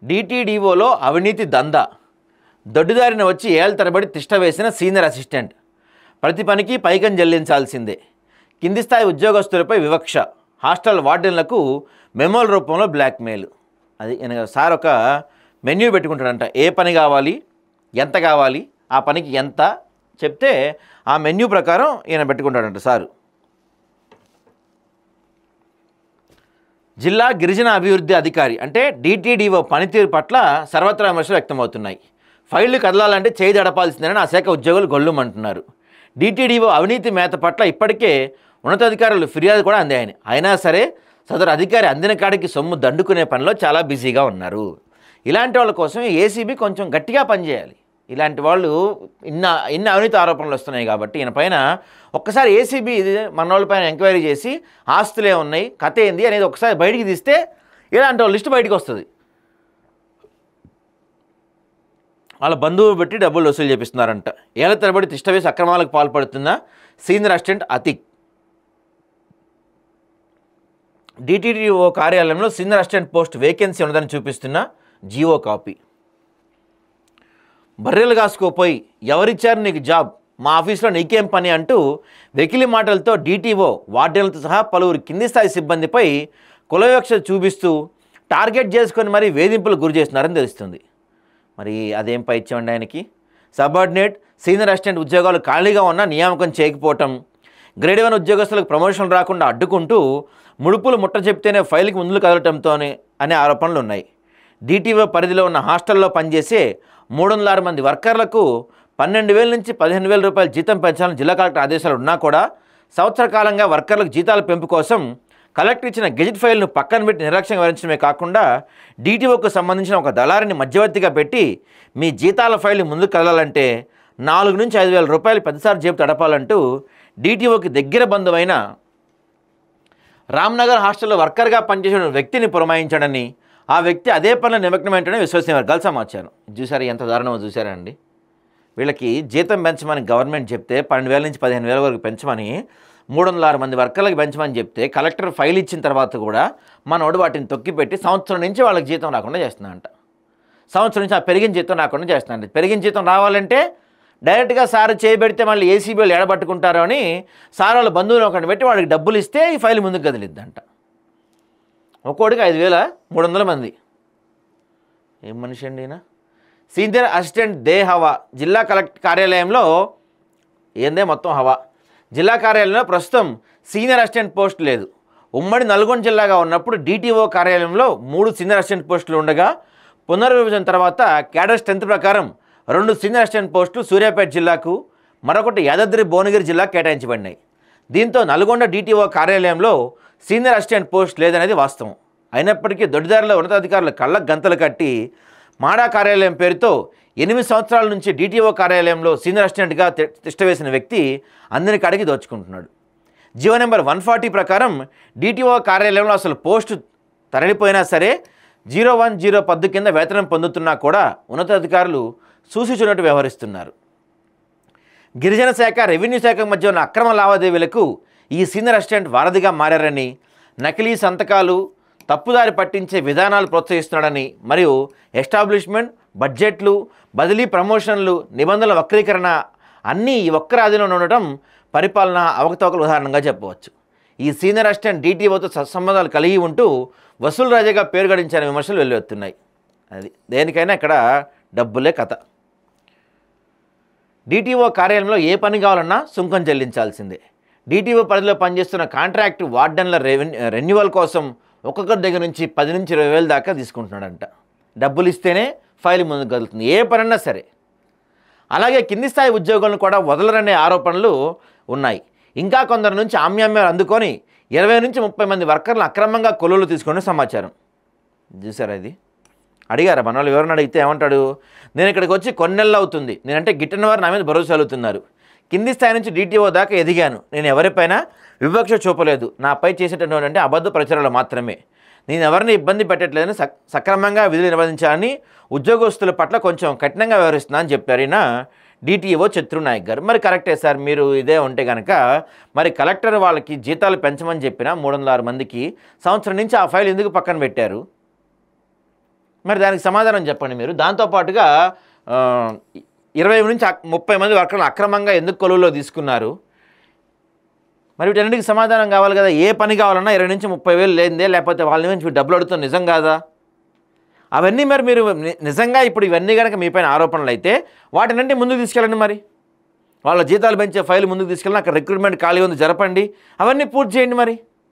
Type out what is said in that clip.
డిటిడిఓలో అవినీతి దందా, దొడ్డిదారిన వచ్చి ఏళ్ల తరబడి తిష్ట వేసిన సీనియర్ అసిస్టెంట్, ప్రతి పనికి పైకం చెల్లించాల్సిందే, కింది స్థాయి ఉద్యోగస్తులపై వివక్ష, హాస్టల్ వార్డెన్లకు మెమోల రూపంలో బ్లాక్మెయిల్. అది సార్ ఒక మెన్యూ పెట్టుకుంటాడంట, ఏ పని కావాలి, ఎంత కావాలి, ఆ పనికి ఎంత చెప్తే ఆ మెన్యూ ప్రకారం ఈయన పెట్టుకుంటాడంట సారు. జిల్లా గిరిజన అభివృద్ధి అధికారి అంటే డిటిడిఓ పనితీరు పట్ల సర్వత్రా విమర్శలు వ్యక్తమవుతున్నాయి. ఫైళ్లు కదలాలంటే చేయి దడపాల్సిందేనని ఆ శాఖ ఉద్యోగులు గొల్లుమంటున్నారు. డిటిడిఓ అవినీతి మేత పట్ల ఇప్పటికే ఉన్నతాధికారులు ఫిర్యాదు కూడా అందాయని, అయినా సరే సదరు అధికారి అందిన కాడికి సొమ్ము దండుకునే పనిలో చాలా బిజీగా ఉన్నారు. ఇలాంటి వాళ్ళ కోసం ఏసీబీ కొంచెం గట్టిగా పనిచేయాలి. ఇలాంటి వాళ్ళు ఇన్ని అవినీతి ఆరోపణలు వస్తున్నాయి కాబట్టి ఈయన పైన ఒక్కసారి ఏసీబీ మన వాళ్ళ పైన ఎంక్వైరీ చేసి ఆస్తులే ఉన్నాయి, కథ ఏంది అనేది ఒకసారి బయటికి తీస్తే ఇలాంటి వాళ్ళ లిస్టు బయటకు వస్తుంది. వాళ్ళ బంధువులు పెట్టి డబ్బులు వసూలు చేపిస్తున్నారంట. ఏళ్ల తరబడి తిష్ట వేసి అక్రమాలకు పాల్పడుతున్న సీనియర్ అసిస్టెంట్ అతిక్. డిటిడిఓ కార్యాలయంలో సీనియర్ అసిస్టెంట్ పోస్ట్ వేకెన్సీ ఉన్నదని చూపిస్తున్న జీవో కాపీ. బర్రెలు కాసుకోపోయి ఎవరిచ్చారు నీకు జాబ్, మా ఆఫీస్లో నీకేం పని అంటూ వెకిలి మాటలతో డిటిఓ వార్డెన్లతో సహా పలువురు కింది స్థాయి సిబ్బందిపై కులవివక్ష చూపిస్తూ టార్గెట్ చేసుకొని మరీ వేధింపులు గురి చేస్తున్నారని తెలుస్తుంది. మరి అదేం పైచ్యండి ఆయనకి. సబార్డినేట్ సీనియర్ అసిస్టెంట్ ఉద్యోగాలు ఖాళీగా ఉన్న నియామకం చేయకపోవటం, గ్రేడ్ 1 ఉద్యోగస్తులకు ప్రమోషన్లు రాకుండా అడ్డుకుంటూ ముడుపులు ముట్ట చెప్తేనే ఫైల్కి ముందులు కదలటంతోనే అనే ఆరోపణలు ఉన్నాయి. డిటిఓ పరిధిలో ఉన్న హాస్టల్లో పనిచేసే 306 మంది వర్కర్లకు 12,000 నుంచి 15,000 రూపాయల జీతం పెంచాలని జిల్లా కలెక్టర్ ఆదేశాలు ఉన్నా కూడా సంవత్సర కాలంగా వర్కర్లకు జీతాల పెంపు కోసం కలెక్టర్ ఇచ్చిన గెజిట్ ఫైల్ను పక్కన పెట్టి నిర్లక్ష్యంగా వివరించడమే కాకుండా డిటిఓకు సంబంధించిన ఒక దళారిని మధ్యవర్తిగా పెట్టి మీ జీతాల ఫైల్ని ముందుకు కదలాలంటే 4 నుంచి 5,000 రూపాయలు పెద్దసారి జేబు తడపాలంటూ డిటిఓకి దగ్గర బంధువైన రామ్నగర్ హాస్టల్లో వర్కర్గా పనిచేసిన వ్యక్తిని పురమాయించాడని, ఆ వ్యక్తి అదే పనుల నిమగ్నమేంటనే విశ్వసనీయ వర్గాలు సమాచారం. చూసారా ఎంత దారుణమో చూసారా అండి. వీళ్ళకి జీతం పెంచమని గవర్నమెంట్ చెప్తే 12,000 నుంచి 15,000 వరకు పెంచమని 306 మంది వర్కర్లకు పెంచమని చెప్తే కలెక్టర్ ఫైల్ ఇచ్చిన తర్వాత కూడా మనోడు వాటిని తొక్కిపెట్టి సంవత్సరం నుంచి వాళ్ళకి జీతం రాకుండా చేస్తున్నాడంట. సంవత్సరం నుంచి ఆ పెరిగిన జీతం రాకుండా చేస్తున్నాడు. పెరిగిన జీతం రావాలంటే డైరెక్ట్గా సార్ చేయబెడితే మళ్ళీ ఏసీబీలు ఎడబట్టుకుంటారు అని సార్ వాళ్ళ బంధువులు ఒకటి పెట్టి వాడికి డబ్బులు ఇస్తే ఈ ఫైల్ ముందుకు కదిలిద్దంట. ఒక్కోడికి 5,300 మంది. ఏం మనిషి అండి ఈయన. సీనియర్ అసిస్టెంట్ దే హవా. జిల్లా కలెక్టర్ కార్యాలయంలో ఏందే మొత్తం హవా. జిల్లా కార్యాలయంలో ప్రస్తుతం సీనియర్ అసిస్టెంట్ పోస్ట్ లేదు. ఉమ్మడి నల్గొండ జిల్లాగా ఉన్నప్పుడు డిటిఓ కార్యాలయంలో 3 సీనియర్ అసిస్టెంట్ పోస్టులు ఉండగా పునర్విభజన తర్వాత క్యాడర్ స్ట్రెంత్ ప్రకారం 2 సీనియర్ అసిస్టెంట్ పోస్టులు సూర్యాపేట జిల్లాకు, మరొకటి యాదాద్రి భువనగిరి జిల్లాకు కేటాయించబడినాయి. దీంతో నల్గొండ డిటిఓ కార్యాలయంలో సీనియర్ అసిస్టెంట్ పోస్ట్ లేదనేది వాస్తవం. అయినప్పటికీ దొడ్డిదారిలో ఉన్నతాధికారులు కళ్ళకు గంతలు కట్టి మాడా కార్యాలయం పేరుతో 8 సంవత్సరాల నుంచి డిటిఓ కార్యాలయంలో సీనియర్ అసిస్టెంట్గా తిష్టవేసిన వ్యక్తి అందిన కాడికి దోచుకుంటున్నాడు. జీవో నెంబర్ 140 ప్రకారం డిటిఓ కార్యాలయంలో అసలు పోస్టు తరలిపోయినా సరే 010 పద్దు కింద వేతనం పొందుతున్నా కూడా ఉన్నతాధికారులు చూసిచున్నట్టు వ్యవహరిస్తున్నారు. గిరిజన శాఖ, రెవెన్యూ శాఖ మధ్య ఉన్న అక్రమ లావాదేవీలకు ఈ సీనియర్ అసిస్టెంట్ వారధిగా మారారని, నకిలీ సంతకాలు, తప్పుదారి పట్టించే విధానాలు ప్రోత్సహిస్తున్నాడని, మరియు ఎస్టాబ్లిష్మెంట్, బడ్జెట్లు, బదిలీ, ప్రమోషన్లు, నిబంధనల వక్రీకరణ అన్నీ ఈ ఒక్క రాజులో ఉండటం పరిపాలన అవకతవకలు ఉదాహరణగా చెప్పవచ్చు. ఈ సీనియర్ అసిస్టెంట్ డిటిఓతో సత్సంబంధాలు కలిగి ఉంటూ వసూలు రాజాగా పేరు గడించిన విమర్శలు వెల్లువెత్తున్నాయి. అది దేనికైనా ఇక్కడ డబ్బులే కథ. డిటిఓ కార్యాలయంలో ఏ పని కావాలన్నా సుంకం చెల్లించాల్సిందే. డిటిఓ పరిధిలో పనిచేస్తున్న కాంట్రాక్టు వార్డెన్ల రెన్యువల్ కోసం ఒక్కొక్కరి దగ్గర నుంచి 10 నుంచి 20,000 దాకా తీసుకుంటున్నాడంట. డబ్బులు ఇస్తేనే ఫైల్ ముందుకు కదులుతుంది, ఏ పనన్నా సరే. అలాగే కింది స్థాయి ఉద్యోగులను కూడా వదలరనే ఆరోపణలు ఉన్నాయి. ఇంకా కొందరి నుంచి ఆమ్యామ్యాలు అందుకొని 20 నుంచి 30 మంది వర్కర్లు అక్రమంగా కొలువులు తీసుకునే సమాచారం. చూసారా ఇది. అడిగారా మన వాళ్ళు, ఎవరిని అడిగితే ఏమంటాడు, నేను ఇక్కడికి వచ్చి కొన్ని నెలలు అవుతుంది, నేనంటే గిట్టని వారు నా మీద భరోసా అలుగుతున్నారు, కింది స్థాయి నుంచి డిటిఓ దాకా ఎదిగాను, నేను ఎవరిపైన వివక్ష చూపలేదు, నాపై చేసేటటువంటి అంటే అబద్ధ ప్రచారాలు మాత్రమే, నేను ఎవరిని ఇబ్బంది పెట్టట్లేదని సక్రమంగా విధులు నిర్వహించాలని ఉద్యోగస్తుల పట్ల కొంచెం కఠినంగా వ్యవహరిస్తున్నా అని చెప్పారు ఈయన డిటిఓ చత్రునాయక్ గారు. మరి కరెక్టే సార్, మీరు ఇదే ఉంటే కనుక మరి కలెక్టర్ వాళ్ళకి జీతాలు పెంచమని చెప్పిన 306 మందికి సంవత్సరం నుంచి ఆ ఫైల్ ఎందుకు పక్కన పెట్టారు? మరి దానికి సమాధానం చెప్పండి మీరు. దాంతోపాటుగా 20 నుంచి 30 మంది వర్కర్లు అక్రమంగా ఎందుకు కొలువులో తీసుకున్నారు? మరి వీటన్నిటికి సమాధానం కావాలి కదా. ఏ పని కావాలన్నా 20 నుంచి 30 వేలు లేనిదే, లేకపోతే వాళ్ళ నుంచి డబ్బులు అడుగుతుంది నిజం కాదా? అవన్నీ మరి మీరు నిజంగా ఇప్పుడు ఇవన్నీ కనుక మీపైన ఆరోపణలు అయితే వాటినంటే ముందుకు తీసుకెళ్ళండి. మరి వాళ్ళ జీతాలు పెంచే ఫైల్ ముందుకు తీసుకెళ్ళండి. అక్కడ రిక్రూట్మెంట్ ఖాళీ ఉంది జరపండి, అవన్నీ పూర్తి చేయండి. మరి